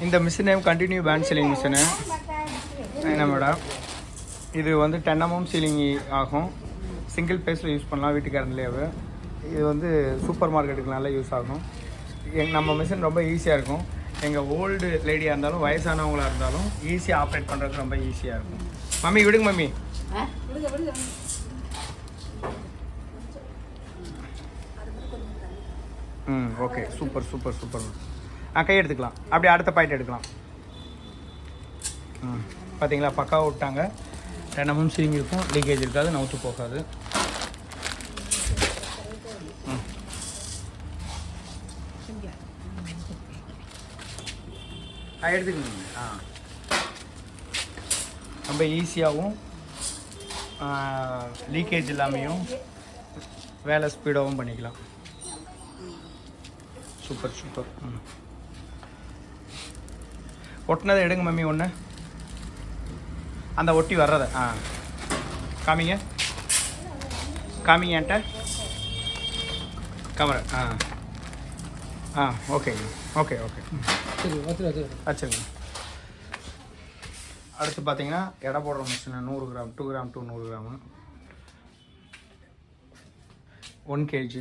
இந்த machine name continuous band sealing machine என்ன madam, இது வந்து 10 mm சீலிங் ஆகும். சிங்கிள் பேஸில் யூஸ் பண்ணலாம் வீட்டு கரண்ட்லேயே. இது வந்து சூப்பர் மார்க்கெட்டுக்கு நல்லா யூஸ் ஆகும். நம்ம மிஷின் ரொம்ப ஈஸியாக இருக்கும். எங்கள் ஓல்டு லேடியாக இருந்தாலும் வயசானவங்களாக இருந்தாலும் ஈஸியாக ஆப்ரேட் பண்ணுறதுக்கு ரொம்ப ஈஸியாக இருக்கும். மம்மி விடுங்க mummy. Okay, super super super. கை எடுத்துக்கலாம், அப்படியே அடுத்த பாயிண்ட் எடுக்கலாம். பார்த்தீங்களா, பக்காவாக விட்டாங்க. 10 mm சீலிங் இருக்கும், லீக்கேஜ் இருக்காது, நவுத்து போகாது. எடுத்துக்கணும். ரொம்ப ஈஸியாகவும் லீக்கேஜ் இல்லாமையும் வேலை ஸ்பீடாகவும் பண்ணிக்கலாம். Super super. ஒட்டினதை எடுங்க மம்மி. ஒன்று அந்த ஒட்டி வர்றதை காமிங்க காமிங்க என்கிட்ட கேமரா. ஓகே ஓகே ஓகே சரி வச்சுருங்க. அடுத்து பார்த்தீங்கன்னா எடை போடுற machine 100 gram 2 gram 100 gram 1 kg